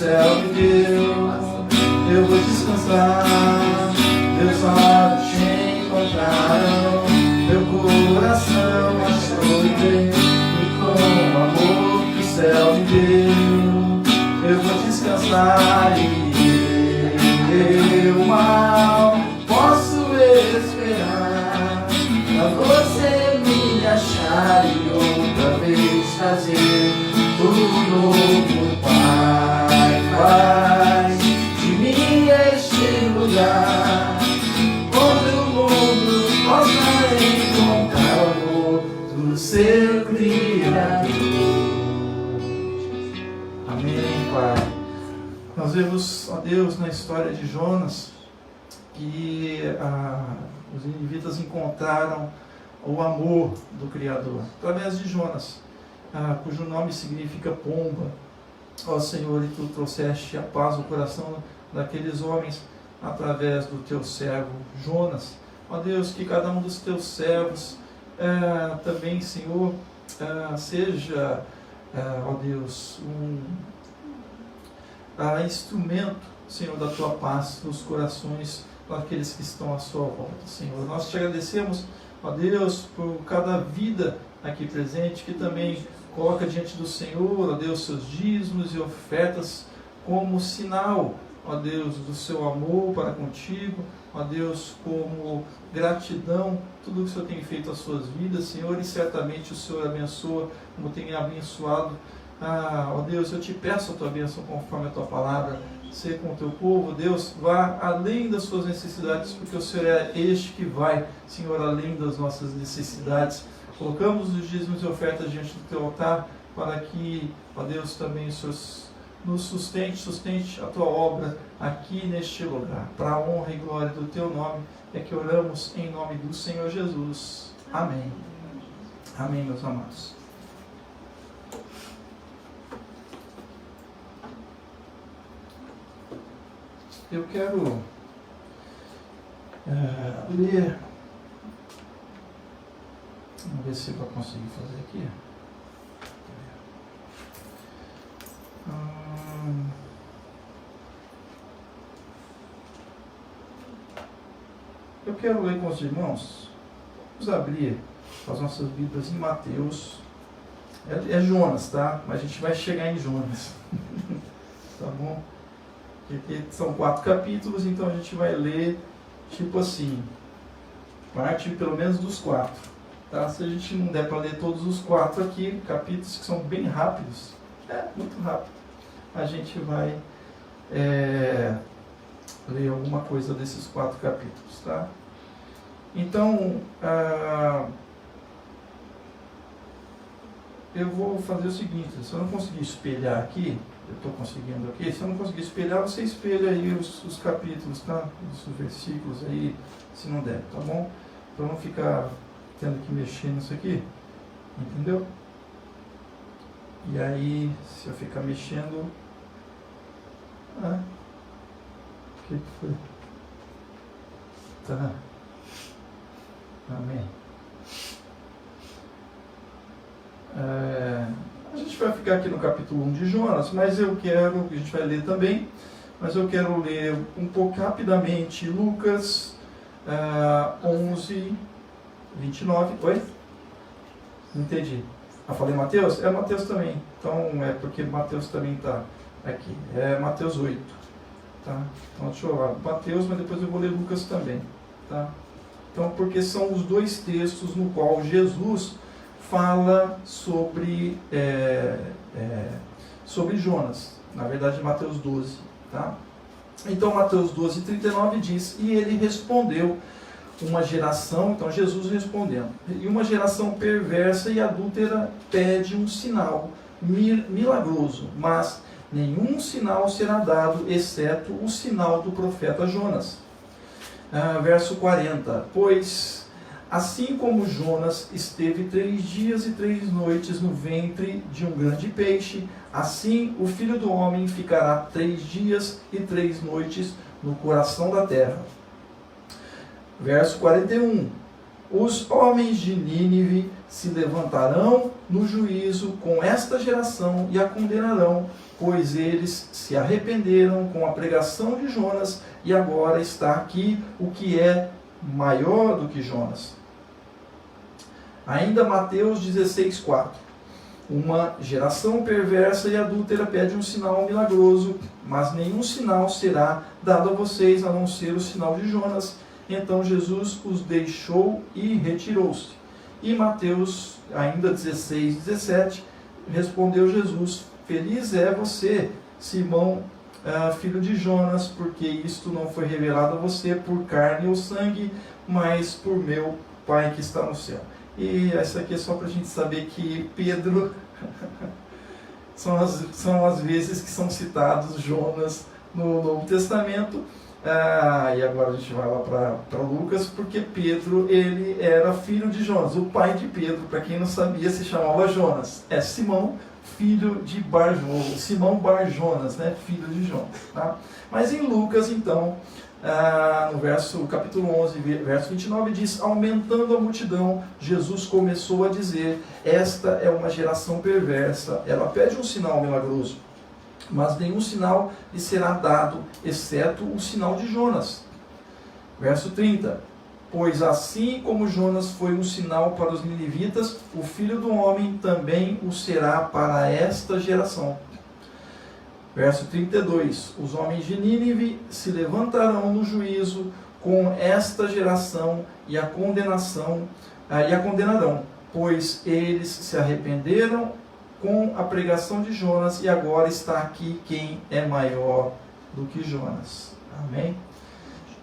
céu me deu, eu vou descansar. Meus olhos te encontraram, meu coração achou bem, e com o amor que o céu me deu, eu vou descansar e eu mal posso esperar pra você me achar e outra vez fazer tudo novo. Pai, faz de mim este lugar onde o mundo possa encontrar o amor do seu Criador. Amém, Pai. Nós vemos, ó Deus, na história de Jonas, que os ninivitas encontraram o amor do Criador, através de Jonas, cujo nome significa pomba. Ó Senhor, e Tu trouxeste a paz no coração daqueles homens, através do Teu servo Jonas. Ó Deus, que cada um dos Teus servos também, Senhor, seja, ó Deus, instrumento, Senhor, da Tua paz nos corações daqueles que estão à Sua volta, Senhor. Nós Te agradecemos, ó Deus, por cada vida aqui presente, que também coloca diante do Senhor, ó Deus, seus dízimos e ofertas como sinal, ó Deus, do seu amor para contigo, ó Deus, como gratidão, tudo o que o Senhor tem feito às suas vidas, Senhor, e certamente o Senhor abençoa, como tem abençoado. Ó Deus, eu te peço a Tua bênção conforme a Tua palavra, ser com o Teu povo, Deus, vá além das suas necessidades, porque o Senhor é este que vai, Senhor, além das nossas necessidades. Colocamos os dízimos e ofertas diante do Teu altar, para que, ó Deus, também o Senhor nos sustente a Tua obra aqui neste lugar. Para a honra e glória do Teu nome, é que oramos em nome do Senhor Jesus. Amém. Amém, meus amados. Eu quero ler. Vamos ver se eu vou conseguir fazer aqui. Eu quero ler com os irmãos. Vamos abrir as nossas Bíblias em Mateus. É Jonas, tá? Mas a gente vai chegar em Jonas. Tá bom? Porque são 4 capítulos, então a gente vai ler tipo assim, parte pelo menos dos 4. Tá? Se a gente não der para ler todos os 4 aqui, capítulos que são bem rápidos, muito rápido, a gente vai ler alguma coisa desses 4 capítulos. Tá? Então, eu vou fazer o seguinte: se eu não conseguir espelhar aqui, eu estou conseguindo aqui, se eu não conseguir espelhar, você espelha aí os capítulos, tá? Os versículos aí, se não der, tá bom? Para não ficar tendo que mexer nisso aqui, entendeu? E aí, se eu ficar mexendo, o que foi? Tá. Amém. A gente vai ficar aqui no capítulo 1 de Jonas, mas a gente vai ler também, mas eu quero ler um pouco rapidamente Lucas 11, 29. Oi? Não entendi. Falei Mateus? É Mateus também. Então, porque Mateus também está aqui. É Mateus 8. Tá? Então, deixa eu lá. Mateus, mas depois eu vou ler Lucas também. Tá? Então, porque são os 2 textos no qual Jesus fala sobre Jonas. Na verdade, Mateus 12. Tá? Então, Mateus 12, 39 diz: e ele respondeu, uma geração, então Jesus respondendo, e uma geração perversa e adúltera pede um sinal milagroso, mas nenhum sinal será dado, exceto o sinal do profeta Jonas. Verso 40, pois assim como Jonas esteve 3 dias e 3 noites no ventre de um grande peixe, assim o Filho do Homem ficará 3 dias e 3 noites no coração da terra. Verso 41, os homens de Nínive se levantarão no juízo com esta geração e a condenarão, pois eles se arrependeram com a pregação de Jonas, e agora está aqui o que é maior do que Jonas. Ainda Mateus 16:4. Uma geração perversa e adúltera pede um sinal milagroso, mas nenhum sinal será dado a vocês, a não ser o sinal de Jonas. Então Jesus os deixou e retirou-se. E Mateus, ainda 16:17, respondeu Jesus: Feliz é você, Simão, filho de Jonas, porque isto não foi revelado a você por carne ou sangue, mas por meu Pai que está no céu. E essa aqui é só para a gente saber que Pedro são as vezes que são citados Jonas no Novo Testamento. E agora a gente vai lá para Lucas, porque Pedro, ele era filho de Jonas. O pai de Pedro, para quem não sabia, se chamava Jonas. É Simão, filho de Bar-Jonas, Simão Bar-Jonas, né? Filho de Jonas. Tá? Mas em Lucas, então, no capítulo 11, verso 29, diz: aumentando a multidão, Jesus começou a dizer: esta é uma geração perversa, ela pede um sinal milagroso, mas nenhum sinal lhe será dado, exceto o sinal de Jonas. Verso 30. Pois assim como Jonas foi um sinal para os ninivitas, o Filho do Homem também o será para esta geração. Verso 32. Os homens de Nínive se levantarão no juízo com esta geração e a condenarão, pois eles se arrependeram com a pregação de Jonas, e agora está aqui quem é maior do que Jonas. Amém?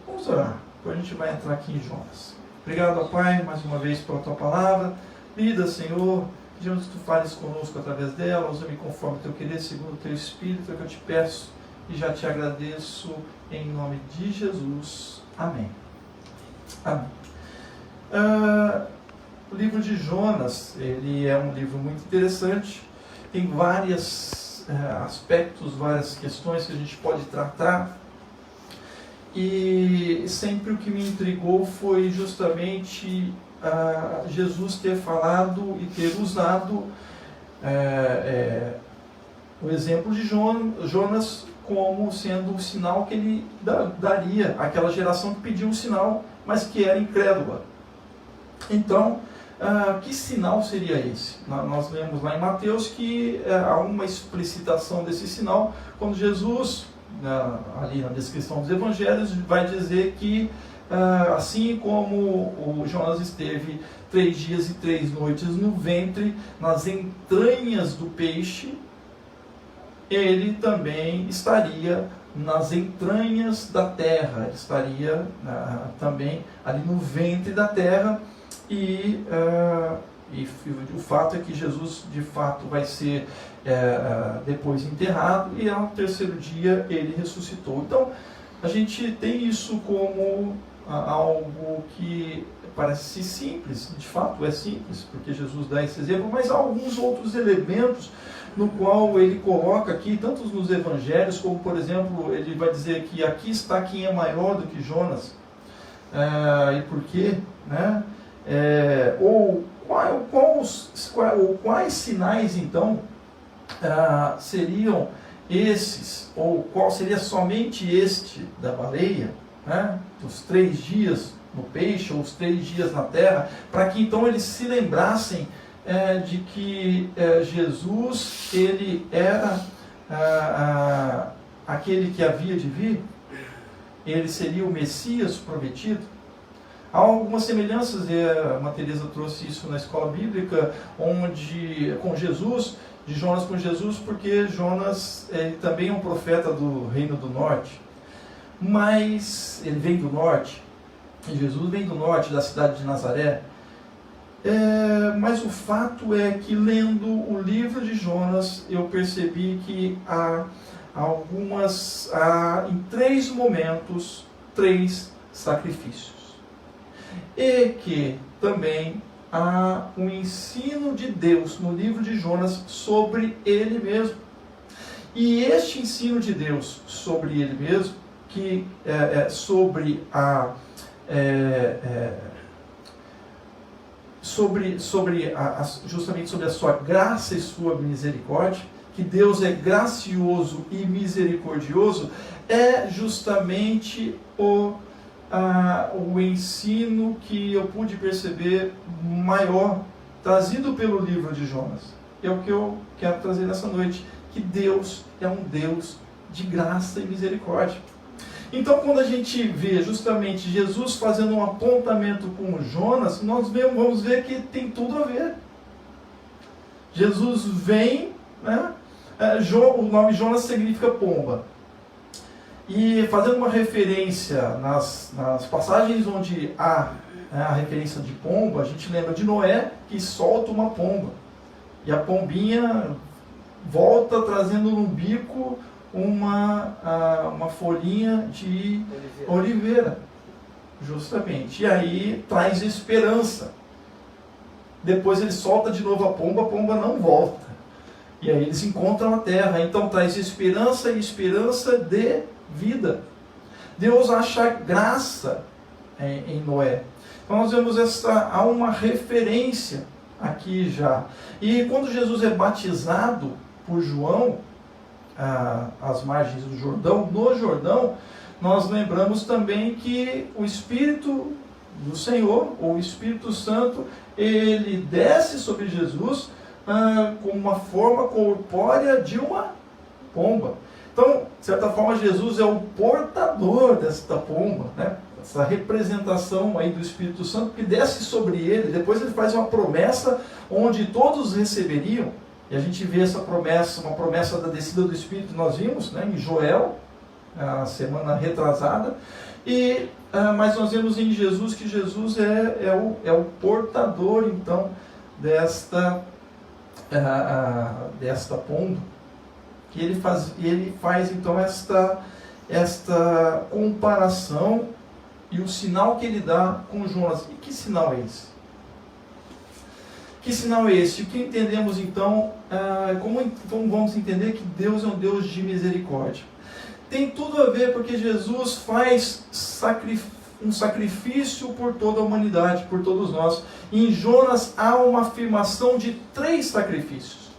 Vamos orar, depois a gente vai entrar aqui em Jonas. Obrigado, Pai, mais uma vez pela Tua palavra. Lida, Senhor, pedimos que Tu fales conosco através dela, usa-me conforme o Teu querer, segundo o Teu Espírito, é que eu te peço, e já te agradeço, em nome de Jesus. Amém. Amém. O livro de Jonas, ele é um livro muito interessante, tem vários aspectos, várias questões que a gente pode tratar, e sempre o que me intrigou foi justamente Jesus ter falado e ter usado o exemplo de Jonas como sendo o sinal que ele daria àquela geração que pediu um sinal, mas que era incrédula. Então, que sinal seria esse? Nós lemos lá em Mateus que há uma explicitação desse sinal, quando Jesus, ali na descrição dos evangelhos, vai dizer que assim como o Jonas esteve 3 dias e 3 noites no ventre, nas entranhas do peixe, ele também estaria nas entranhas da terra, ele estaria também ali no ventre da terra. E o fato é que Jesus, de fato, vai ser depois enterrado, e ao terceiro dia ele ressuscitou. Então, a gente tem isso como algo que parece simples, de fato é simples, porque Jesus dá esse exemplo, mas há alguns outros elementos no qual ele coloca aqui, tanto nos evangelhos, como, por exemplo, ele vai dizer que aqui está quem é maior do que Jonas. E por quê? Né? Quais sinais então seriam esses, ou qual seria somente este da baleia, né? Os 3 dias no peixe, ou os 3 dias na terra, para que então eles se lembrassem de que Jesus, ele era aquele que havia de vir, ele seria o Messias prometido. Há algumas semelhanças, a Maria Teresa trouxe isso na escola bíblica, com Jesus, de Jonas com Jesus, porque Jonas também é um profeta do reino do norte, mas ele vem do norte, e Jesus vem do norte, da cidade de Nazaré. Mas o fato é que, lendo o livro de Jonas, eu percebi que há em 3 momentos, 3 sacrifícios. E que também há um ensino de Deus no livro de Jonas sobre ele mesmo. E este ensino de Deus sobre ele mesmo, que justamente sobre a sua graça e sua misericórdia, que Deus é gracioso e misericordioso, é justamente o ensino que eu pude perceber maior, trazido pelo livro de Jonas. É o que eu quero trazer nessa noite, que Deus é um Deus de graça e misericórdia. Então, quando a gente vê justamente Jesus fazendo um apontamento com Jonas, nós vamos ver que tem tudo a ver. Jesus vem, né? O nome Jonas significa pomba. E fazendo uma referência nas passagens onde há a referência de pomba, a gente lembra de Noé, que solta uma pomba. E a pombinha volta trazendo no bico uma folhinha de oliveira, justamente. E aí traz esperança. Depois ele solta de novo a pomba não volta. E aí eles encontram a terra. Então traz esperança, e esperança de vida. Deus acha graça em Noé. Então nós vemos há uma referência aqui já. E quando Jesus é batizado por João, às margens do Jordão, no Jordão, nós lembramos também que o Espírito do Senhor, ou o Espírito Santo, ele desce sobre Jesus com uma forma corpórea de uma pomba. Então, de certa forma, Jesus é o portador desta pomba, né? Essa representação aí do Espírito Santo que desce sobre ele. Depois ele faz uma promessa onde todos receberiam, e a gente vê essa promessa, uma promessa da descida do Espírito, nós vimos, né, em Joel, a semana retrasada, mas nós vemos em Jesus que Jesus é o portador, então, desta pomba, que ele faz então esta comparação e o sinal que ele dá com Jonas. E que sinal é esse? Que sinal é esse? O que entendemos então, como vamos entender que Deus é um Deus de misericórdia? Tem tudo a ver porque Jesus faz um sacrifício por toda a humanidade, por todos nós. Em Jonas há uma afirmação de 3 sacrifícios.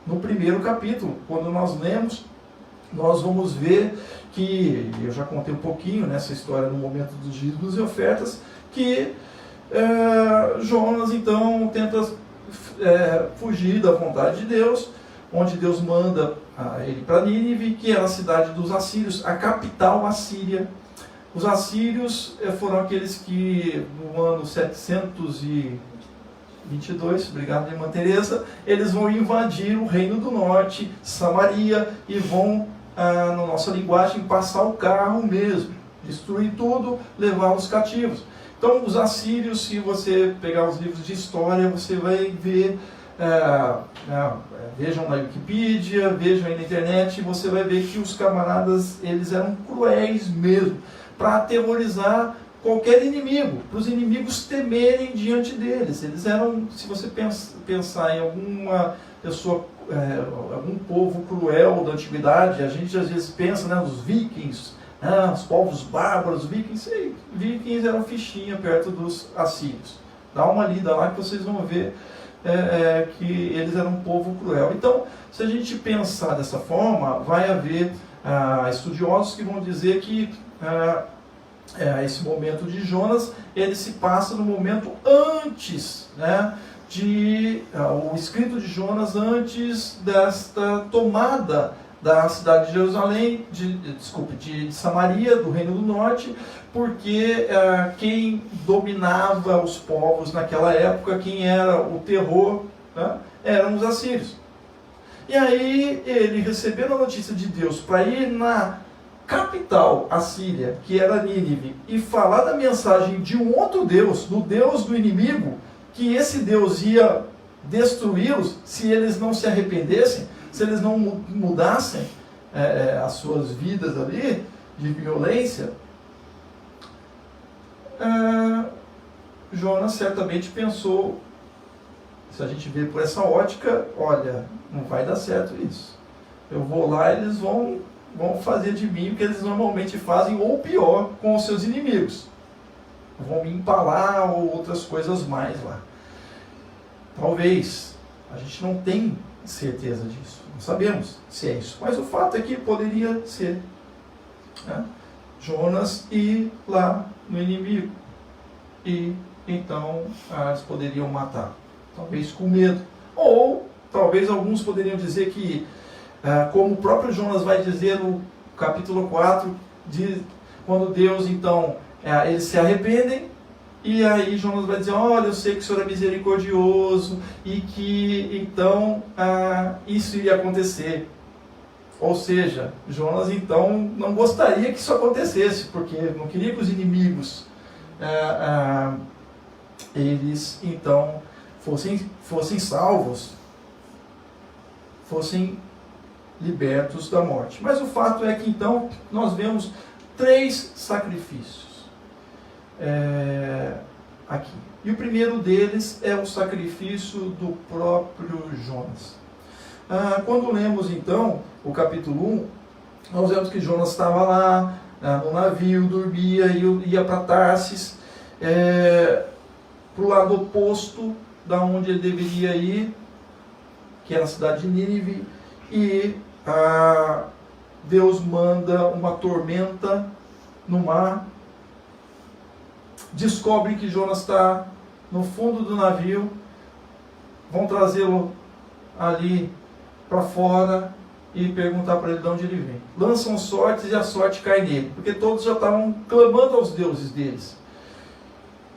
No primeiro capítulo, quando nós lemos, nós vamos ver que, eu já contei um pouquinho nessa história no momento dos dízimos e ofertas, que Jonas então tenta fugir da vontade de Deus, onde Deus manda ele para Nínive, que era a cidade dos assírios, a capital assíria. Os assírios foram aqueles que no ano 722, obrigado, irmã Teresa, eles vão invadir o reino do norte, Samaria, e vão, na nossa linguagem, passar o carro mesmo, destruir tudo, levar os cativos. Então, os assírios, se você pegar os livros de história, você vai ver, vejam na Wikipedia, vejam aí na internet, você vai ver que os camaradas, eles eram cruéis mesmo, para aterrorizar qualquer inimigo, para os inimigos temerem diante deles. Eles eram, se você pensar em alguma pessoa, algum povo cruel da antiguidade, a gente às vezes pensa, né, nos vikings, os povos bárbaros, vikings eram fichinha perto dos assírios. Dá uma lida lá que vocês vão ver que eles eram um povo cruel. Então, se a gente pensar dessa forma, vai haver estudiosos que vão dizer que esse momento de Jonas, ele se passa no momento antes, né, o escrito de Jonas antes desta tomada da cidade de Jerusalém, de Samaria, do Reino do Norte, porque quem dominava os povos naquela época, quem era o terror, né, eram os assírios. E aí ele recebendo a notícia de Deus para ir na capital assíria, que era Nínive, e falar da mensagem de um outro Deus, do Deus do inimigo, que esse Deus ia destruí-los se eles não se arrependessem, se eles não mudassem as suas vidas ali, de violência, Jonas certamente pensou, se a gente vê por essa ótica, olha, não vai dar certo isso. Eu vou lá, eles vão fazer de mim o que eles normalmente fazem, ou pior, com os seus inimigos. Vão me empalar ou outras coisas mais lá. Talvez a gente não tem certeza disso. Não sabemos se é isso. Mas o fato é que poderia ser, né? Jonas ir lá no inimigo. E então eles poderiam matar. Talvez com medo. Ou talvez alguns poderiam dizer que, como o próprio Jonas vai dizer no capítulo 4, quando Deus então, eles se arrependem, e aí Jonas vai dizer, olha, eu sei que o Senhor é misericordioso, e que então isso iria acontecer. Ou seja, Jonas então não gostaria que isso acontecesse, porque não queria que os inimigos eles então fossem salvos, fossem libertos da morte. Mas o fato é que então nós vemos 3 sacrifícios aqui. E o primeiro deles é o sacrifício do próprio Jonas. Quando lemos então o capítulo 1, nós vemos que Jonas estava lá no navio, dormia e ia para Tarsis, para o lado oposto da onde ele deveria ir, que era a cidade de Nínive, e Deus manda uma tormenta no mar, descobrem que Jonas está no fundo do navio, vão trazê-lo ali para fora e perguntar para ele de onde ele vem. Lançam sortes e a sorte cai nele, porque todos já estavam clamando aos deuses deles.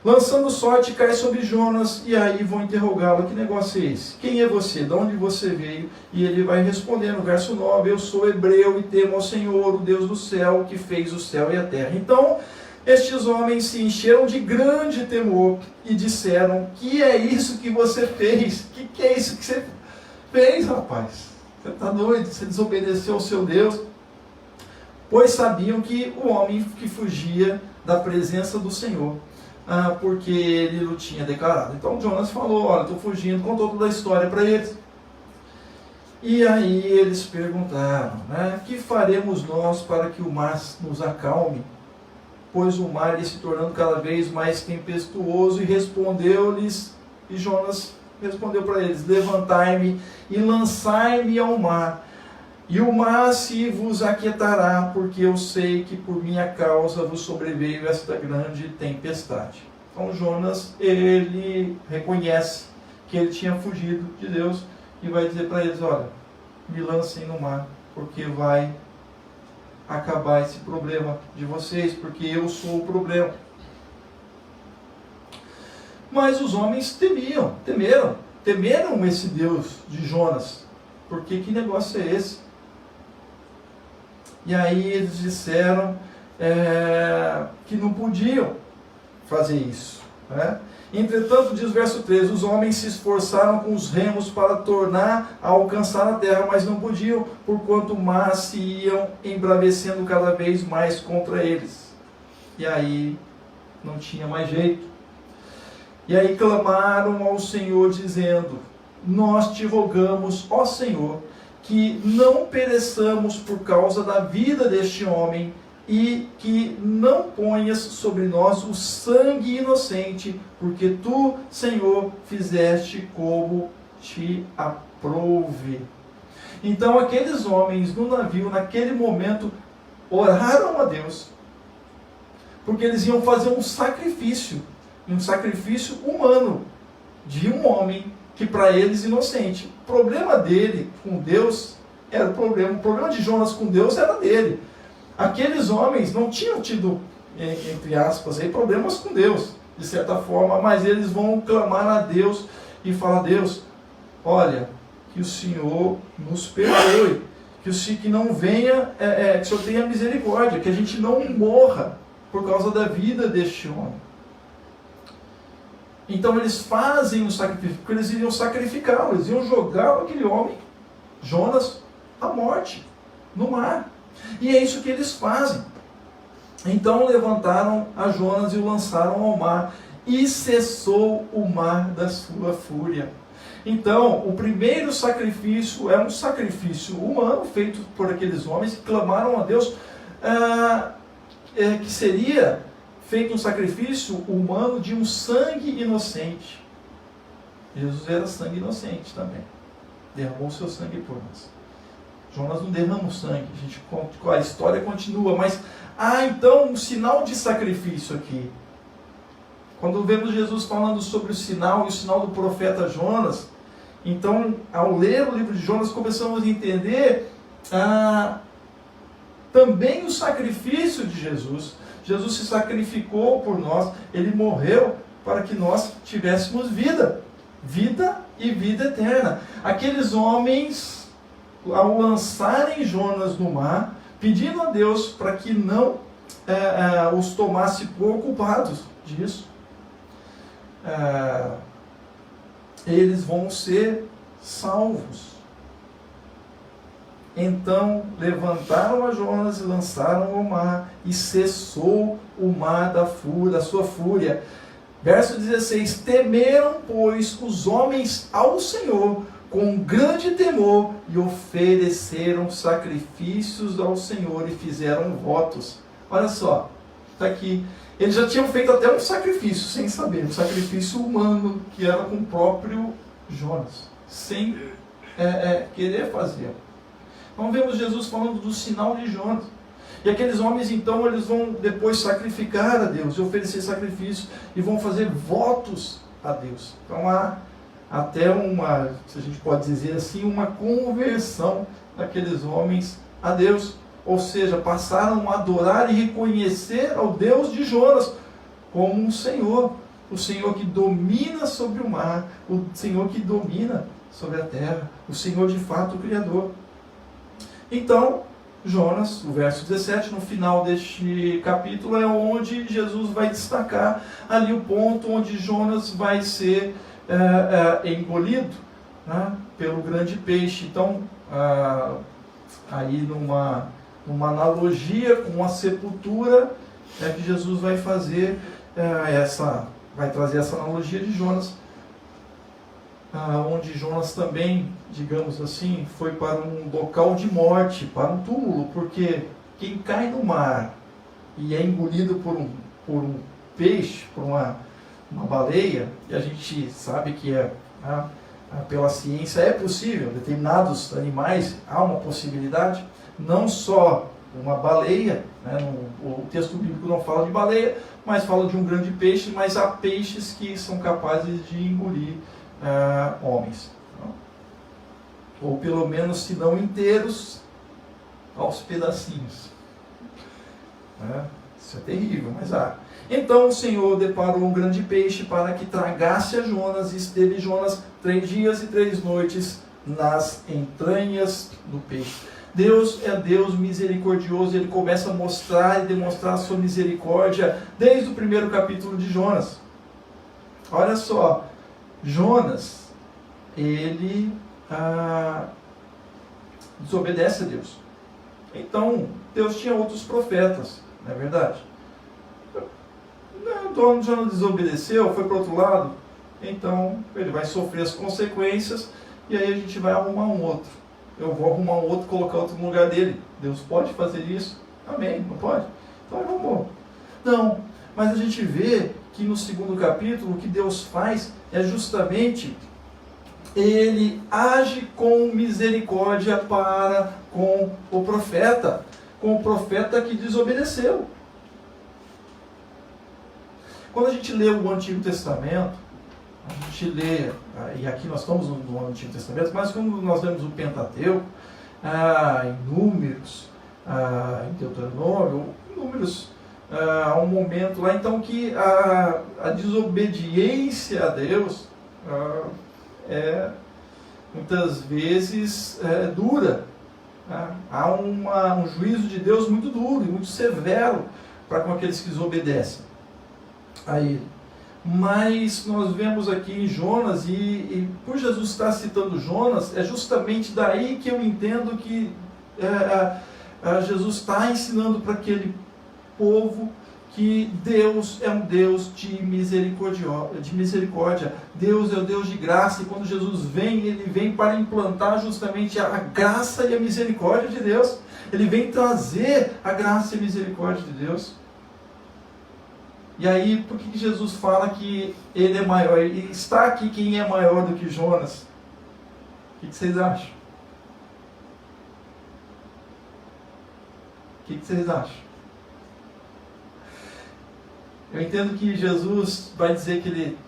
Lançando sorte, cai sobre Jonas, e aí vão interrogá-lo, que negócio é esse? Quem é você? De onde você veio? E ele vai responder no verso 9, eu sou hebreu e temo ao Senhor, o Deus do céu, que fez o céu e a terra. Então, estes homens se encheram de grande temor e disseram, que é isso que você fez? Que é isso que você fez, rapaz? Você está doido? Você desobedeceu ao seu Deus? Pois sabiam que o homem que fugia da presença do Senhor, porque ele o tinha declarado. Então Jonas falou, olha, estou fugindo, contou toda a história para eles. E aí eles perguntaram, que faremos nós para que o mar nos acalme? Pois o mar ia se tornando cada vez mais tempestuoso, e respondeu-lhes, e Jonas respondeu para eles, levantai-me e lançai-me ao mar, e o mar se vos aquietará, porque eu sei que por minha causa vos sobreveio esta grande tempestade. Então Jonas, ele reconhece que ele tinha fugido de Deus, e vai dizer para eles, olha, me lancem no mar, porque vai acabar esse problema de vocês, porque eu sou o problema. Mas os homens temeram esse Deus de Jonas, porque que negócio é esse? E aí eles disseram que não podiam fazer isso. Entretanto, diz o verso 13, os homens se esforçaram com os remos para tornar a alcançar a terra, mas não podiam, porquanto o mar se iam embravecendo cada vez mais contra eles. E aí não tinha mais jeito. E aí clamaram ao Senhor, dizendo, nós te rogamos, ó Senhor, que não pereçamos por causa da vida deste homem, e que não ponhas sobre nós o sangue inocente, porque tu, Senhor, fizeste como te aprouve. Então aqueles homens no navio, naquele momento, oraram a Deus, porque eles iam fazer um sacrifício humano, de um homem que para eles inocente. O problema dele com Deus era o problema de Jonas com Deus era dele. Aqueles homens não tinham tido, entre aspas, problemas com Deus, de certa forma, mas eles vão clamar a Deus e falar, Deus, olha, que o Senhor nos perdoe, que não venha, que o Senhor tenha misericórdia, que a gente não morra por causa da vida deste homem. Então eles fazem o sacrifício, porque eles iriam sacrificá-lo, eles iam jogar aquele homem, Jonas, à morte, no mar. E é isso que eles fazem. Então levantaram a Jonas e o lançaram ao mar, e cessou o mar da sua fúria. Então, o primeiro sacrifício é um sacrifício humano, feito por aqueles homens que clamaram a Deus, que seria feito um sacrifício humano de um sangue inocente. Jesus era sangue inocente também. derramou o seu sangue por nós. Jonas não derrama o sangue, a história continua, mas há então um sinal de sacrifício aqui. Quando vemos Jesus falando sobre o sinal e o sinal do profeta Jonas, então, ao ler o livro de Jonas, começamos a entender também o sacrifício de Jesus. Jesus se sacrificou por nós, Ele morreu para que nós tivéssemos vida e vida eterna. Aqueles homens, ao lançarem Jonas no mar, pedindo a Deus para que não os tomasse por culpados disso, eles vão ser salvos. Então levantaram a Jonas e lançaram ao mar, e cessou o mar da sua fúria. Verso 16: temeram, pois, os homens ao Senhor com grande temor, e ofereceram sacrifícios ao Senhor e fizeram votos. Olha só, está aqui. Eles já tinham feito até um sacrifício, sem saber, um sacrifício humano, que era com o próprio Jonas, sem querer fazer. Então vemos Jesus falando do sinal de Jonas. E aqueles homens, então, eles vão depois sacrificar a Deus, e oferecer sacrifício, e vão fazer votos a Deus. Então há até uma, se a gente pode dizer assim, uma conversão daqueles homens a Deus. Ou seja, passaram a adorar e reconhecer ao Deus de Jonas como um Senhor. O Senhor que domina sobre o mar, o Senhor que domina sobre a terra, o Senhor de fato o Criador. Então, Jonas, o verso 17, no final deste capítulo, é onde Jesus vai destacar ali o ponto onde Jonas vai ser engolido, né, pelo grande peixe. Então, aí numa analogia com a sepultura, que Jesus vai fazer vai trazer essa analogia de Jonas, onde Jonas também, digamos assim, foi para um local de morte, para um túmulo, porque quem cai no mar e é engolido por um peixe, por uma baleia, e a gente sabe que pela ciência é possível, determinados animais há uma possibilidade, não só uma baleia, né, o texto bíblico não fala de baleia, mas fala de um grande peixe, mas há peixes que são capazes de engolir homens, ou pelo menos, se não inteiros, aos pedacinhos. Isso é terrível, mas há. Então o Senhor deparou um grande peixe para que tragasse a Jonas, e esteve Jonas 3 dias e 3 noites nas entranhas do peixe. Deus é Deus misericordioso, Ele começa a mostrar e demonstrar a sua misericórdia desde o primeiro capítulo de Jonas. Olha só, Jonas, ele desobedece a Deus. Então, Deus tinha outros profetas, não é verdade? Então, Jonas desobedeceu, foi para o outro lado, então ele vai sofrer as consequências, e aí a gente vai arrumar um outro. Eu vou arrumar um outro, colocar outro no lugar dele. Deus pode fazer isso? Amém, não pode? Então ele arrumou. Não, mas a gente vê que no segundo capítulo o que Deus faz é justamente Ele age com misericórdia para com o profeta que desobedeceu. Quando a gente lê o Antigo Testamento, a gente lê, e aqui nós estamos no Antigo Testamento, mas quando nós lemos o Pentateuco, em Números, em Deuteronômio, em Números, há um momento lá então que a desobediência a Deus muitas vezes dura. Há um juízo de Deus muito duro e muito severo para com aqueles que desobedecem a Ele. Mas nós vemos aqui em Jonas, e por Jesus estar citando Jonas, é justamente daí que eu entendo que Jesus está ensinando para aquele povo que Deus é um Deus de misericórdia. Deus é o Deus de graça, e quando Jesus vem, Ele vem para implantar justamente a graça e a misericórdia de Deus. Ele vem trazer a graça e a misericórdia de Deus. E aí, por que Jesus fala que Ele é maior? E está aqui quem é maior do que Jonas? O que vocês acham? O que vocês acham? Eu entendo que Jesus vai dizer que ele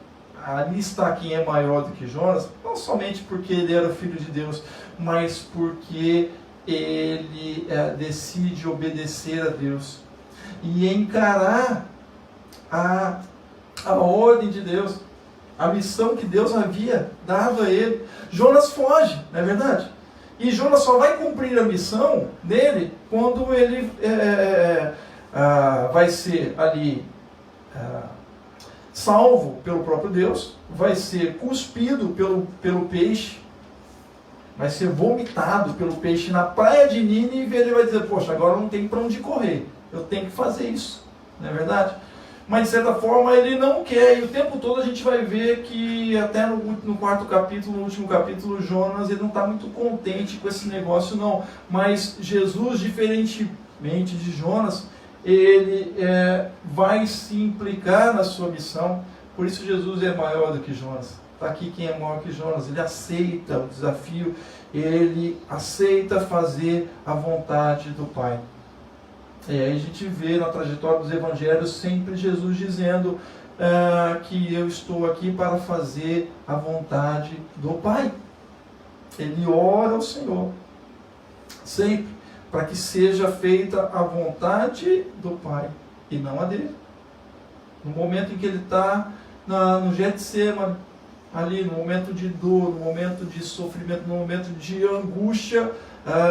ali está quem é maior do que Jonas, não somente porque ele era o Filho de Deus, mas porque ele decide obedecer a Deus e encarar a ordem de Deus, a missão que Deus havia dado a ele. Jonas foge, não é verdade? E Jonas só vai cumprir a missão dele quando ele vai ser ali salvo pelo próprio Deus, vai ser cuspido pelo peixe, vai ser vomitado pelo peixe na praia de Nínive, e ele vai dizer, poxa, agora não tem para onde correr, eu tenho que fazer isso, não é verdade? Mas de certa forma ele não quer, e o tempo todo a gente vai ver que até no quarto capítulo, no último capítulo, Jonas, ele não está muito contente com esse negócio não, mas Jesus, diferentemente de Jonas, ele vai se implicar na sua missão. Por isso Jesus é maior do que Jonas. Está aqui quem é maior que Jonas. Ele aceita o desafio, ele aceita fazer a vontade do Pai. E aí a gente vê na trajetória dos evangelhos sempre Jesus dizendo que eu estou aqui para fazer a vontade do Pai. Ele ora ao Senhor sempre para que seja feita a vontade do Pai e não a dele. No momento em que ele está no Getsemane, ali no momento de dor, no momento de sofrimento, no momento de angústia,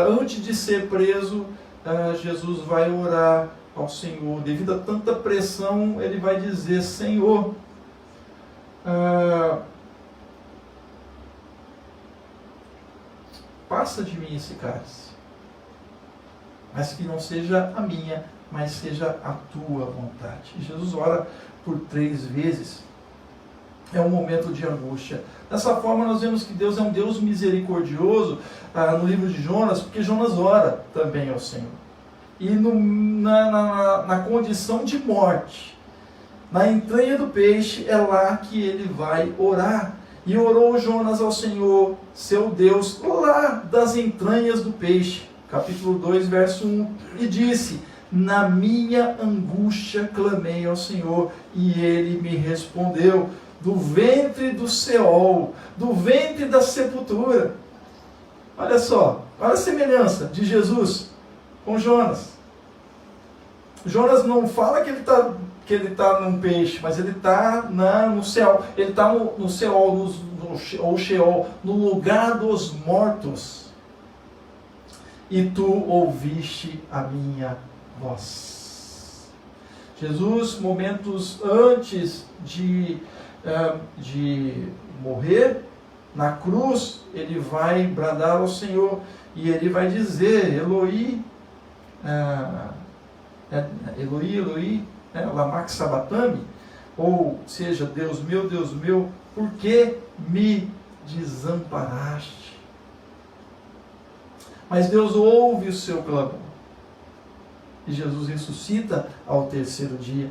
antes de ser preso, Jesus vai orar ao Senhor. Devido a tanta pressão, ele vai dizer, Senhor, passa de mim esse cálice, mas que não seja a minha, mas seja a tua vontade. E Jesus ora por 3 vezes. É um momento de angústia. Dessa forma nós vemos que Deus é um Deus misericordioso no livro de Jonas, porque Jonas ora também ao Senhor. E na condição de morte, na entranha do peixe, é lá que ele vai orar. E orou Jonas ao Senhor, seu Deus, lá das entranhas do peixe. Capítulo 2, verso 1, e disse, na minha angústia clamei ao Senhor, e ele me respondeu, do ventre do Seol, do ventre da sepultura. Olha só, olha a semelhança de Jesus com Jonas. Jonas não fala que ele está num peixe, mas ele está no céu, ele está no Seol, ou Sheol, no lugar dos mortos. E tu ouviste a minha voz. Jesus, momentos antes de morrer, na cruz, ele vai bradar ao Senhor, e ele vai dizer, Eloi, Eloi, lama sabachthani, ou seja, Deus meu, por que me desamparaste? Mas Deus ouve o seu clamor. E Jesus ressuscita ao 3º dia.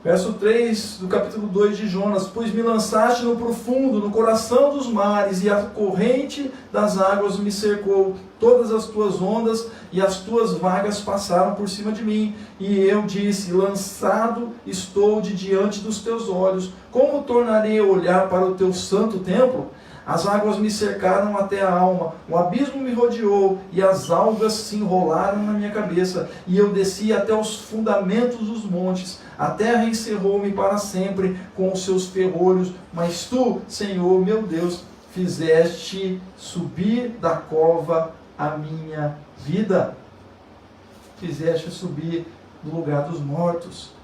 Verso 3 do capítulo 2 de Jonas. Pois me lançaste no profundo, no coração dos mares, e a corrente das águas me cercou. Todas as tuas ondas e as tuas vagas passaram por cima de mim. E eu disse, lançado estou de diante dos teus olhos. Como tornarei a olhar para o teu santo templo? As águas me cercaram até a alma, o abismo me rodeou, e as algas se enrolaram na minha cabeça, e eu desci até os fundamentos dos montes, a terra encerrou-me para sempre com os seus ferrolhos, mas tu, Senhor, meu Deus, fizeste subir da cova a minha vida, fizeste subir do lugar dos mortos.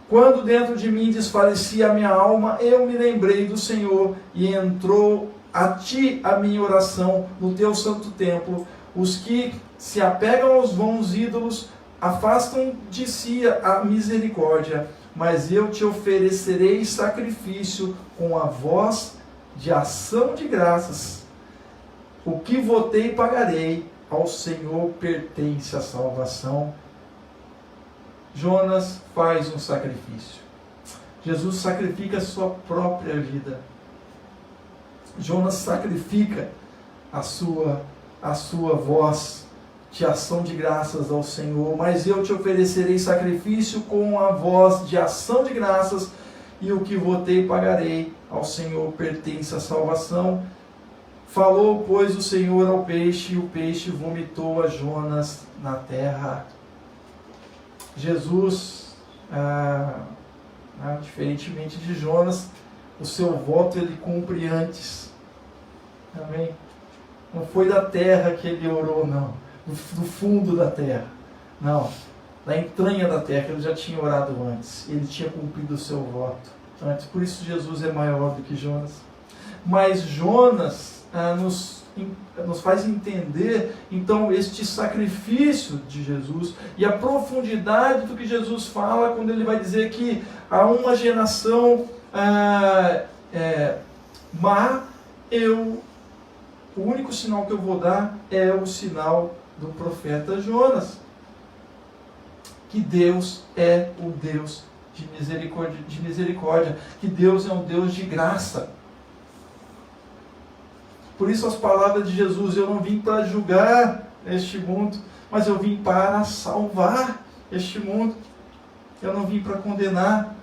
Quando dentro de mim desfalecia a minha alma, eu me lembrei do Senhor, e entrou a ti a minha oração no teu santo templo. Os que se apegam aos vãos ídolos afastam de si a misericórdia, mas eu te oferecerei sacrifício com a voz de ação de graças. O que votei pagarei, ao Senhor pertence a salvação. Jonas faz um sacrifício. Jesus sacrifica a sua própria vida. Jonas sacrifica a sua voz de ação de graças ao Senhor. Mas eu te oferecerei sacrifício com a voz de ação de graças, e o que votei pagarei. Ao Senhor pertence a salvação. Falou, pois, o Senhor ao peixe, e o peixe vomitou a Jonas na terra. Jesus, diferentemente de Jonas, o seu voto ele cumpre antes. Amém? Não foi da terra que ele orou, não. Do fundo da terra. Não. Da entranha da terra, que ele já tinha orado antes. Ele tinha cumprido o seu voto antes. Por isso Jesus é maior do que Jonas. Mas Jonas nos faz entender, então, este sacrifício de Jesus e a profundidade do que Jesus fala quando ele vai dizer que há uma geração má, o único sinal que eu vou dar é o sinal do profeta Jonas. Que Deus é o Deus de misericórdia, que Deus é um Deus de graça. Por isso as palavras de Jesus: eu não vim para julgar este mundo, mas eu vim para salvar este mundo. Eu não vim para condenar.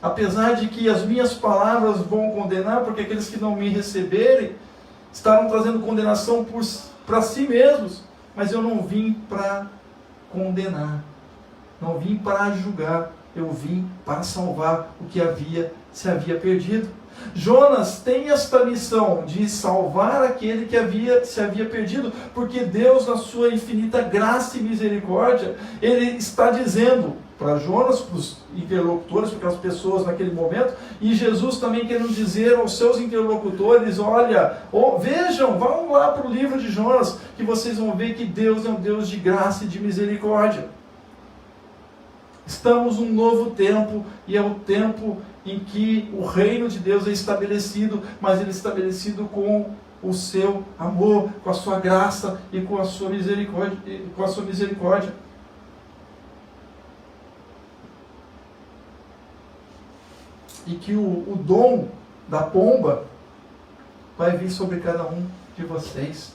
Apesar de que as minhas palavras vão condenar, porque aqueles que não me receberem estarão trazendo condenação para si mesmos. Mas eu não vim para condenar. Não vim para julgar. Eu vim para salvar o que se havia perdido. Jonas tem esta missão de salvar aquele que se havia perdido, porque Deus, na sua infinita graça e misericórdia, Ele está dizendo para Jonas, para os interlocutores, para aquelas pessoas naquele momento, e Jesus também querendo dizer aos seus interlocutores: olha, vejam, vão lá para o livro de Jonas, que vocês vão ver que Deus é um Deus de graça e de misericórdia. Estamos num novo tempo, e é o tempo em que o reino de Deus é estabelecido, mas ele é estabelecido com o seu amor, com a sua graça e com a sua misericórdia. E que o dom da pomba vai vir sobre cada um de vocês.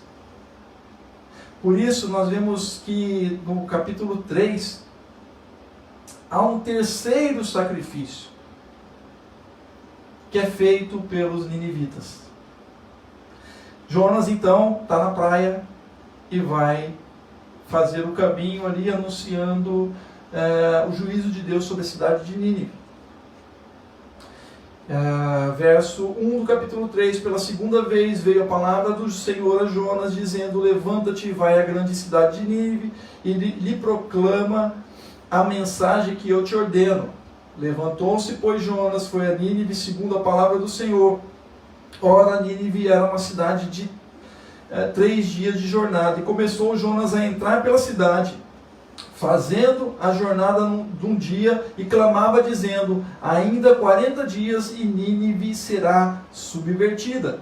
Por isso nós vemos que no capítulo 3 há um terceiro sacrifício que é feito pelos ninivitas. Jonas então está na praia e vai fazer o caminho ali anunciando o juízo de Deus sobre a cidade de Nínive. Verso 1 do capítulo 3: pela segunda vez veio a palavra do Senhor a Jonas, dizendo: levanta-te e vai à grande cidade de Nínive e lhe proclama a mensagem que eu te ordeno. Levantou-se, pois, Jonas, foi a Nínive segundo a palavra do Senhor. Ora, Nínive era uma cidade de 3 dias de jornada, e começou Jonas a entrar pela cidade, fazendo a jornada de um dia, e clamava dizendo: ainda 40 dias e Nínive será subvertida.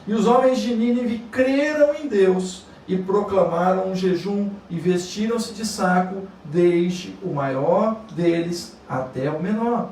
E os homens de Nínive creram em Deus e proclamaram um jejum e vestiram-se de saco, desde o maior deles até o menor.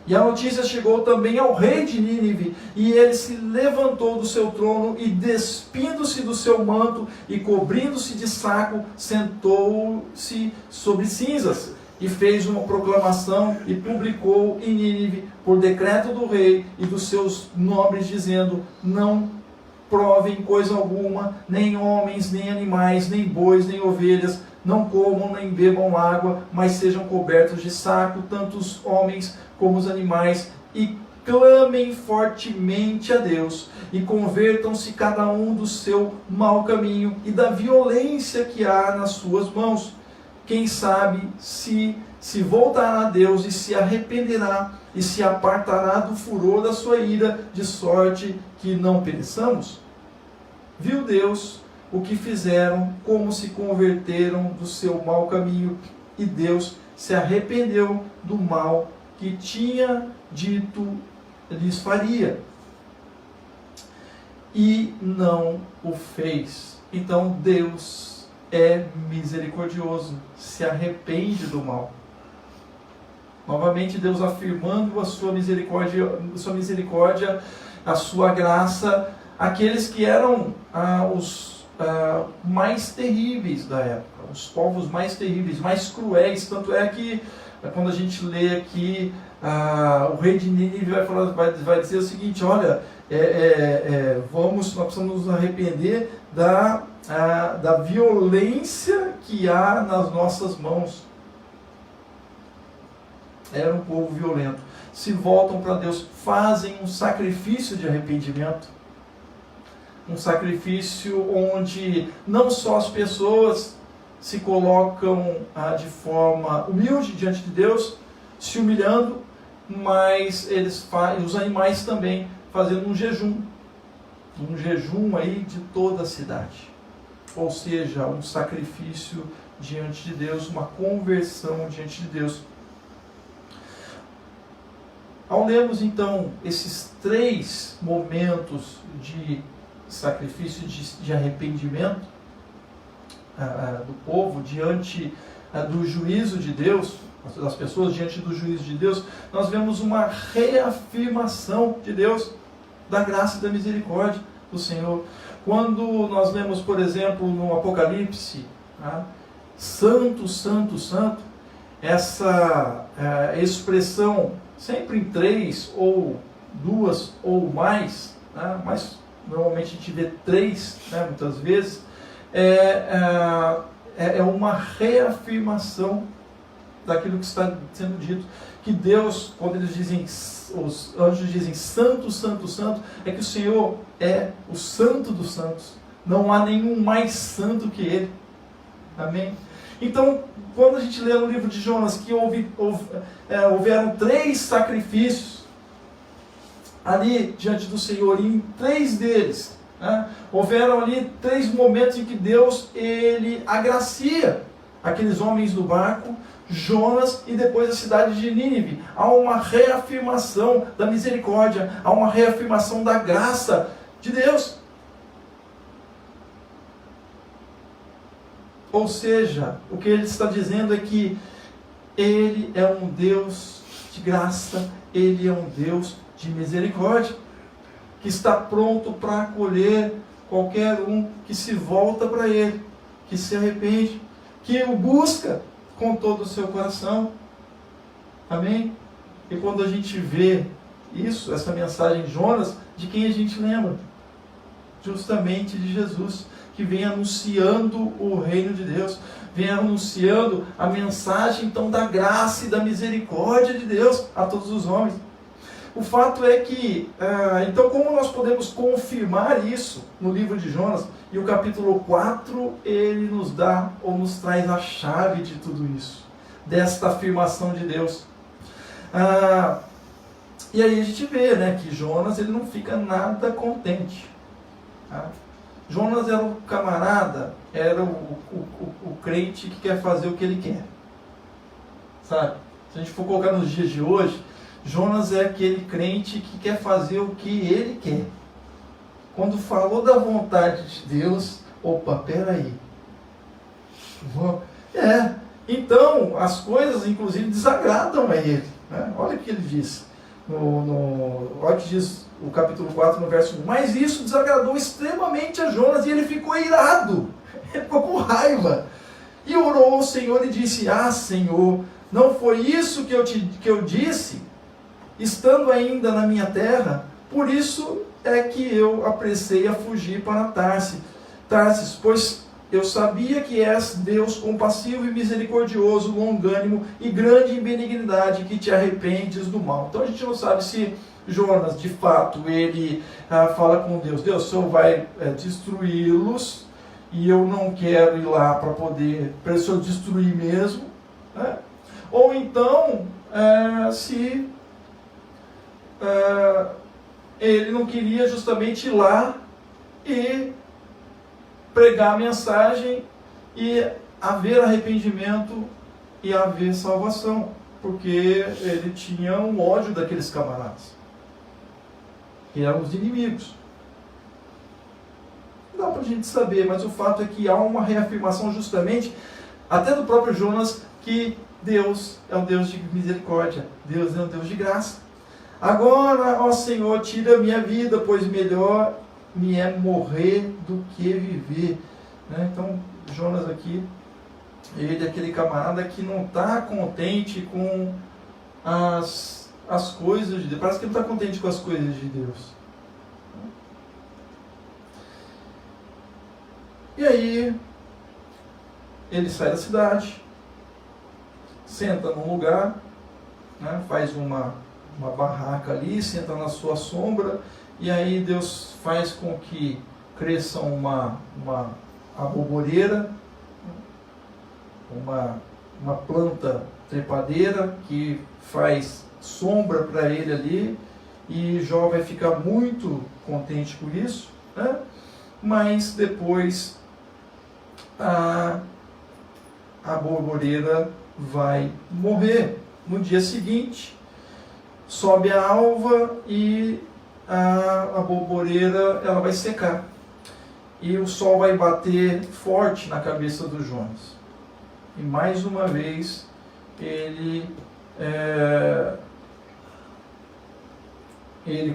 E a notícia chegou também ao rei de Nínive, e ele se levantou do seu trono e, despindo-se do seu manto e cobrindo-se de saco, sentou-se sobre cinzas e fez uma proclamação e publicou em Nínive, por decreto do rei e dos seus nobres, dizendo: não provem coisa alguma, nem homens, nem animais, nem bois, nem ovelhas, não comam nem bebam água, mas sejam cobertos de saco, tanto os homens como os animais, e clamem fortemente a Deus, e convertam-se cada um do seu mau caminho e da violência que há nas suas mãos. Quem sabe se voltará a Deus e se arrependerá e se apartará do furor da sua ira, de sorte que não pereçamos? Viu Deus o que fizeram, como se converteram do seu mau caminho, e Deus se arrependeu do mal que tinha dito lhes faria, e não o fez. Então Deus é misericordioso, se arrepende do mal. Novamente Deus afirmando a sua misericórdia a sua graça àqueles que eram os mais terríveis da época, os povos mais terríveis, mais cruéis. Tanto é que quando a gente lê aqui, o rei de Nínive vai dizer o seguinte: olha, nós precisamos nos arrepender da violência que há nas nossas mãos. Era um povo violento. Se voltam para Deus, fazem um sacrifício de arrependimento. Um sacrifício onde não só as pessoas se colocam de forma humilde diante de Deus, se humilhando, mas os animais também fazendo um jejum aí de toda a cidade. Ou seja, um sacrifício diante de Deus, uma conversão diante de Deus. Ao lermos então esses 3 momentos de sacrifício, de arrependimento do povo diante do juízo de Deus, das pessoas diante do juízo de Deus, nós vemos uma reafirmação de Deus, da graça e da misericórdia do Senhor. Quando nós lemos, por exemplo, no Apocalipse, Santo, Santo, Santo, essa expressão sempre em 3 ou 2 ou mais, mas normalmente a gente vê 3, muitas vezes, é uma reafirmação daquilo que está sendo dito. Que Deus, quando eles dizem, os anjos dizem Santo, Santo, Santo, é que o Senhor é o Santo dos Santos. Não há nenhum mais santo que Ele. Amém? Então, quando a gente lê no livro de Jonas que houveram 3 sacrifícios ali diante do Senhor, e em 3 deles, houveram ali 3 momentos em que Deus, Ele agracia aqueles homens do barco, Jonas e depois a cidade de Nínive. Há uma reafirmação da misericórdia, há uma reafirmação da graça de Deus. Ou seja, o que ele está dizendo é que Ele é um Deus de graça, Ele é um Deus de misericórdia, que está pronto para acolher qualquer um que se volta para Ele, que se arrepende, que o busca com todo o seu coração. Amém? E quando a gente vê isso, essa mensagem de Jonas, de quem a gente lembra? Justamente de Jesus, que vem anunciando o reino de Deus, vem anunciando a mensagem então da graça e da misericórdia de Deus a todos os homens. O fato é que, então, como nós podemos confirmar isso no livro de Jonas? E o capítulo 4, ele nos dá, ou nos traz a chave de tudo isso, desta afirmação de Deus. E aí a gente vê, que Jonas, ele não fica nada contente. Jonas era o camarada, era o crente que quer fazer o que ele quer. Sabe? Se a gente for colocar nos dias de hoje, Jonas é aquele crente que quer fazer o que ele quer. Quando falou da vontade de Deus, opa, peraí. Então, as coisas, inclusive, desagradam a ele. Olha o que ele diz. Olha o que diz o capítulo 4, no verso 1. Mas isso desagradou extremamente a Jonas, e ele ficou irado. Ele ficou com raiva. E orou ao Senhor e disse: Senhor, não foi isso que eu disse, estando ainda na minha terra? Por isso é que eu apressei a fugir para Tarsis, pois eu sabia que és Deus compassivo e misericordioso, longânimo e grande em benignidade, que te arrependes do mal. Então a gente não sabe se Jonas, de fato, ele fala com Deus: Deus, o Senhor vai destruí-los, e eu não quero ir lá para o Senhor destruir mesmo. Ou então, se ele não queria justamente ir lá e pregar a mensagem e haver arrependimento e haver salvação, porque ele tinha um ódio daqueles camaradas, que eram os inimigos. Não dá para a gente saber, mas o fato é que há uma reafirmação justamente, até do próprio Jonas, que Deus é um Deus de misericórdia, Deus é um Deus de graça. Agora, ó Senhor, tira a minha vida, pois melhor me é morrer do que viver. Né? Então, Jonas aqui, ele é aquele camarada que não está contente com as coisas de Deus. Parece que não está contente com as coisas de Deus. E aí, ele sai da cidade, senta num lugar, né, faz uma barraca ali, senta na sua sombra, e aí Deus faz com que cresça uma aboboreira, uma planta trepadeira que faz sombra para ele ali, e Jó vai ficar muito contente com isso, né? Mas depois a borboreira vai morrer. No dia seguinte, sobe a alva e a borboreira ela vai secar. E o sol vai bater forte na cabeça do Jonas. E mais uma vez, ele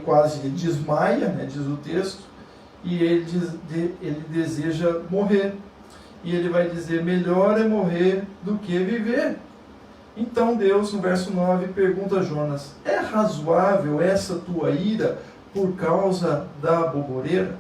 quase desmaia, né, diz o texto, e ele deseja morrer. E ele vai dizer, melhor é morrer do que viver. Então Deus, no verso 9, pergunta a Jonas, é razoável essa tua ira por causa da borboreira?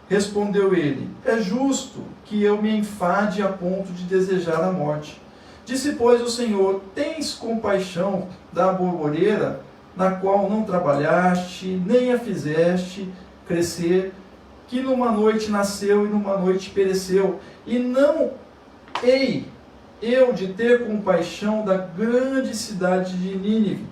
Respondeu ele, é justo que eu me enfade a ponto de desejar a morte. Disse, pois, o Senhor, tens compaixão da borboreira, na qual não trabalhaste, nem a fizeste crescer, que numa noite nasceu e numa noite pereceu, e não hei eu de ter compaixão da grande cidade de Nínive,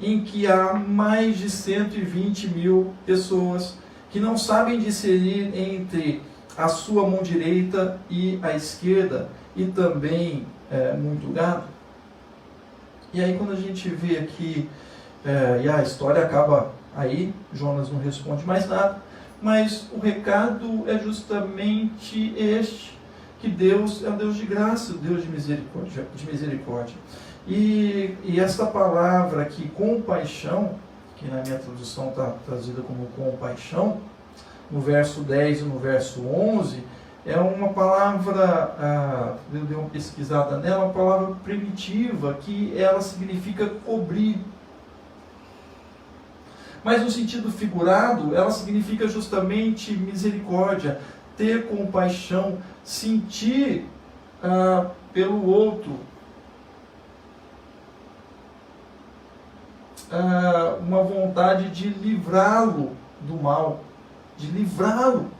em que há mais de 120.000 pessoas que não sabem discernir entre a sua mão direita e a esquerda, e também muito gado. E aí quando a gente vê aqui, e a história acaba aí, Jonas não responde mais nada, mas o recado é justamente este, que Deus é um Deus de graça, um Deus de misericórdia. E essa palavra aqui, compaixão, que na minha tradução está traduzida como compaixão, no verso 10 e no verso 11, é uma palavra, eu dei uma pesquisada nela, uma palavra primitiva, que ela significa cobrir. Mas no sentido figurado, ela significa justamente misericórdia, ter compaixão, sentir pelo outro uma vontade de livrá-lo do mal, de livrá-lo.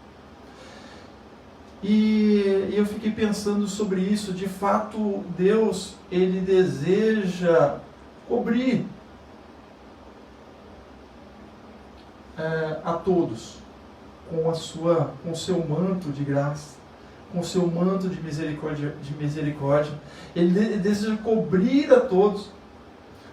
E eu fiquei pensando sobre isso. De fato, Deus, ele deseja cobrir a todos com o seu manto de graça, com o seu manto de misericórdia. Ele deseja cobrir a todos.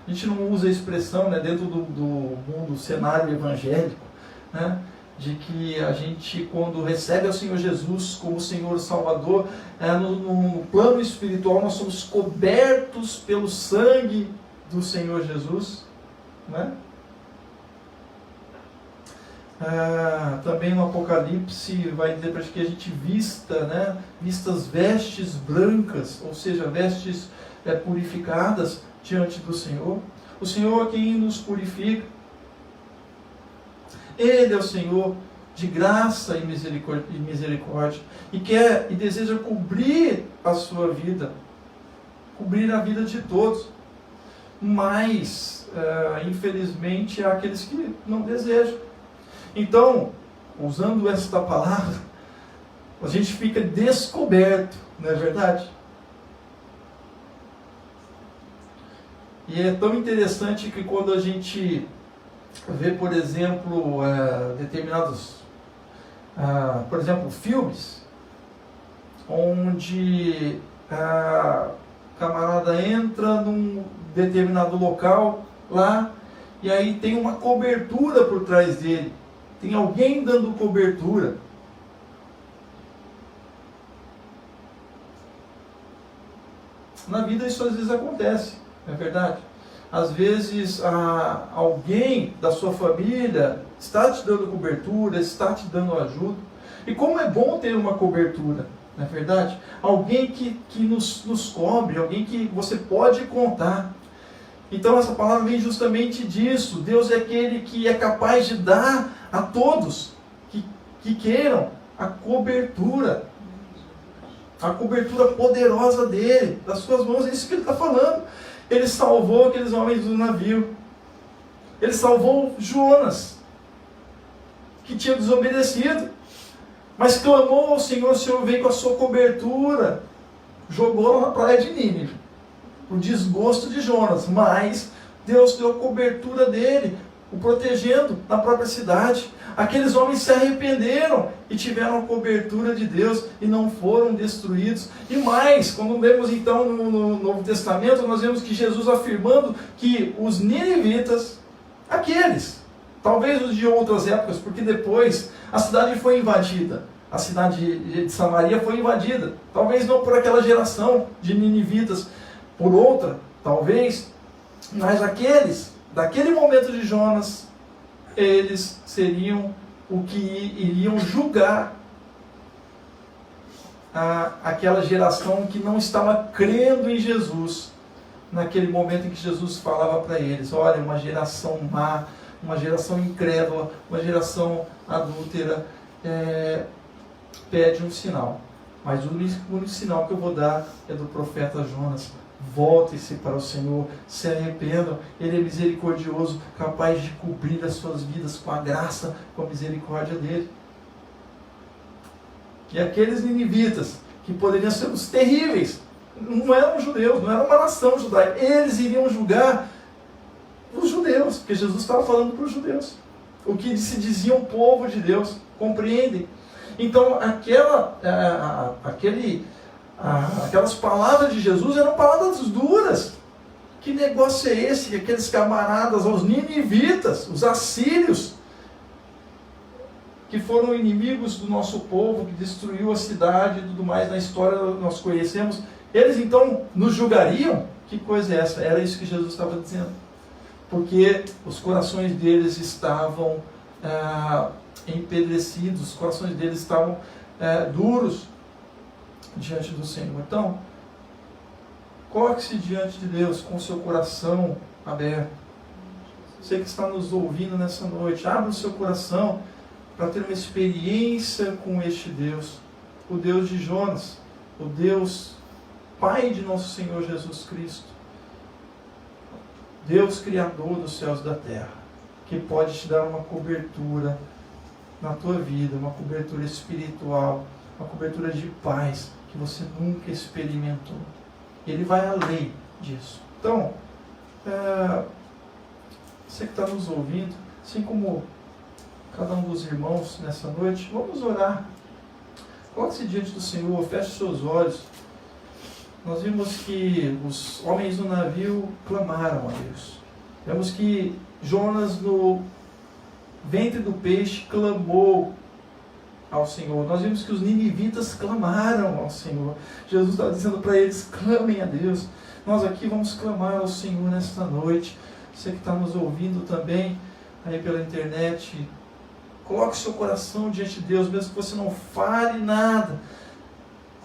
A gente não usa a expressão, né, dentro do mundo, cenário evangélico, né, de que a gente, quando recebe ao Senhor Jesus como Senhor Salvador, no plano espiritual nós somos cobertos pelo sangue do Senhor Jesus, né? Também no Apocalipse vai dizer para que a gente vista, né, vistas vestes brancas, ou seja, vestes purificadas diante do Senhor. O Senhor é quem nos purifica. Ele é o Senhor de graça e misericórdia, e quer e deseja cobrir a sua vida, cobrir a vida de todos. Mas, infelizmente, há aqueles que não desejam. Então, usando esta palavra, a gente fica descoberto, não é verdade? E é tão interessante que quando a gente vê, por exemplo, determinados, por exemplo, filmes, onde a camarada entra num determinado local lá, e aí tem uma cobertura por trás dele. Tem alguém dando cobertura. Na vida isso às vezes acontece, não é verdade? às vezes alguém da sua família está te dando cobertura, está te dando ajuda. E como é bom ter uma cobertura, não é verdade? Alguém que nos cobre, alguém que você pode contar. Então essa palavra vem justamente disso. Deus é aquele que é capaz de dar a todos que queiram a cobertura poderosa dele, das suas mãos. É isso que ele está falando. Ele salvou aqueles homens do navio. Ele salvou Jonas, que tinha desobedecido, mas clamou ao Senhor. O Senhor veio com a sua cobertura, jogou na praia de Nínive, o desgosto de Jonas, mas Deus deu a cobertura dele, o protegendo na própria cidade. Aqueles homens se arrependeram e tiveram a cobertura de Deus e não foram destruídos. E mais, quando lemos então no Novo Testamento, nós vemos que Jesus afirmando que os ninivitas, aqueles, talvez os de outras épocas, porque depois a cidade foi invadida, a cidade de Samaria foi invadida, talvez não por aquela geração de ninivitas, por outra, talvez, mas aqueles, daquele momento de Jonas, eles seriam o que iriam julgar aquela geração que não estava crendo em Jesus, naquele momento em que Jesus falava para eles: olha, uma geração má, uma geração incrédula, uma geração adúltera, pede um sinal, mas o único sinal que eu vou dar é do profeta Jonas. Voltem-se para o Senhor, se arrependam. Ele é misericordioso, capaz de cobrir as suas vidas com a graça, com a misericórdia dele. E aqueles ninivitas, que poderiam ser os terríveis, não eram judeus, não era uma nação judaica, eles iriam julgar os judeus, porque Jesus estava falando para os judeus, o que se dizia um povo de Deus, compreendem? Então aquelas palavras de Jesus eram palavras duras. Que negócio é esse que aqueles camaradas, os ninivitas, os assírios, que foram inimigos do nosso povo, que destruiu a cidade e tudo mais, na história nós conhecemos, eles então nos julgariam? Que coisa é essa? Era isso que Jesus estava dizendo. Porque os corações deles estavam empedrecidos, os corações deles estavam duros diante do Senhor. Então, coloque-se diante de Deus com o seu coração aberto. Você que está nos ouvindo nessa noite, abra o seu coração para ter uma experiência com este Deus, o Deus de Jonas, o Deus Pai de nosso Senhor Jesus Cristo, Deus Criador dos céus e da terra, que pode te dar uma cobertura na tua vida, uma cobertura espiritual, uma cobertura de paz que você nunca experimentou. Ele vai além disso. Então, você que está nos ouvindo, assim como cada um dos irmãos nessa noite, vamos orar. Coloque-se diante do Senhor, feche seus olhos. Nós vimos que os homens do navio clamaram a Deus. Vemos que Jonas, no ventre do peixe, clamou ao Senhor. Nós vimos que os ninivitas clamaram ao Senhor. Jesus está dizendo para eles: clamem a Deus. Nós aqui vamos clamar ao Senhor nesta noite. Você que está nos ouvindo também aí pela internet, coloque seu coração diante de Deus, mesmo que você não fale nada.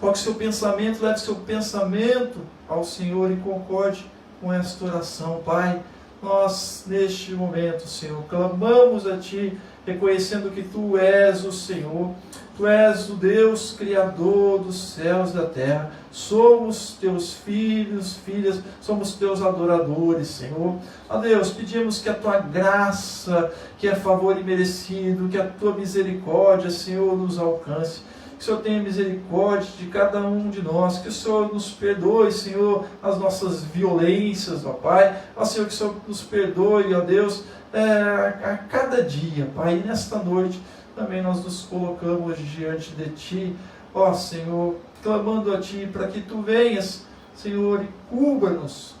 Coloque seu pensamento, leve seu pensamento ao Senhor e concorde com esta oração. Pai, nós neste momento, Senhor, clamamos a Ti, reconhecendo que Tu és o Senhor, Tu és o Deus Criador dos céus e da terra. Somos Teus filhos, filhas, somos Teus adoradores, Senhor. Ó Deus, pedimos que a Tua graça, que é favor imerecido, que a Tua misericórdia, Senhor, nos alcance. Que o Senhor tenha misericórdia de cada um de nós, que o Senhor nos perdoe, Senhor, as nossas violências, ó Pai. Ó Senhor, que o Senhor nos perdoe, ó Deus, a cada dia, Pai. E nesta noite também nós nos colocamos diante de Ti, ó Senhor, clamando a Ti para que Tu venhas, Senhor, e cubra-nos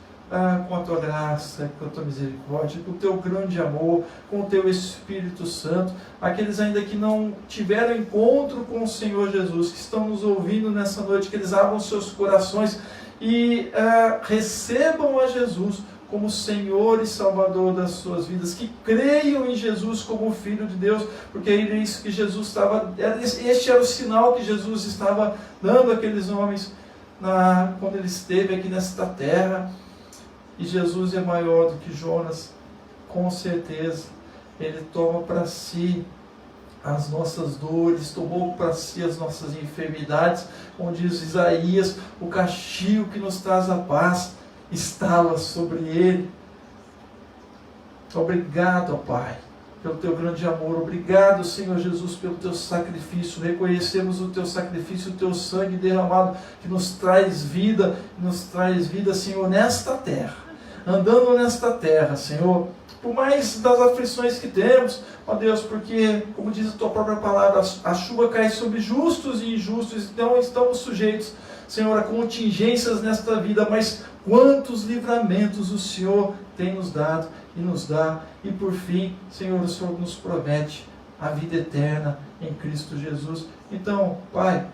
com a Tua graça, com a Tua misericórdia, com o Teu grande amor, com o Teu Espírito Santo. Aqueles ainda que não tiveram encontro com o Senhor Jesus, que estão nos ouvindo nessa noite, que eles abram seus corações e recebam a Jesus como Senhor e Salvador das suas vidas, que creiam em Jesus como Filho de Deus, porque era isso que Jesus estava, este era o sinal que Jesus estava dando àqueles homens quando ele esteve aqui nesta terra. E Jesus é maior do que Jonas, com certeza. Ele toma para si as nossas dores, tomou para si as nossas enfermidades, como diz Isaías, o castigo que nos traz a paz estava sobre ele. Obrigado, ó Pai, pelo teu grande amor. Obrigado, Senhor Jesus, pelo teu sacrifício. Reconhecemos o teu sacrifício, o teu sangue derramado, que nos traz vida, Senhor, nesta terra. Andando nesta terra, Senhor, por mais das aflições que temos, ó Deus, porque, como diz a tua própria palavra, a chuva cai sobre justos e injustos, então estamos sujeitos, Senhor, a contingências nesta vida, mas quantos livramentos o Senhor tem nos dado e nos dá, e por fim, Senhor, o Senhor nos promete a vida eterna em Cristo Jesus. Então, Pai,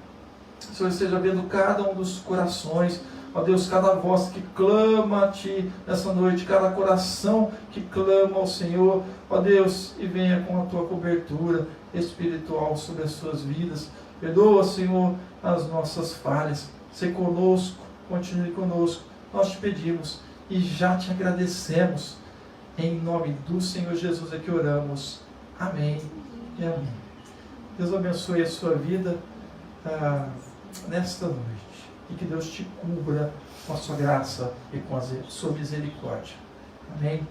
o Senhor esteja vendo cada um dos corações, ó Deus, cada voz que clama a Ti nessa noite, cada coração que clama ao Senhor, ó Deus, e venha com a Tua cobertura espiritual sobre as suas vidas. Perdoa, Senhor, as nossas falhas. Se conosco, continue conosco. Nós te pedimos e já te agradecemos. Em nome do Senhor Jesus é que oramos. Amém e amém. Deus abençoe a sua vida nesta noite. E que Deus te cubra com a sua graça e com a sua misericórdia. Amém?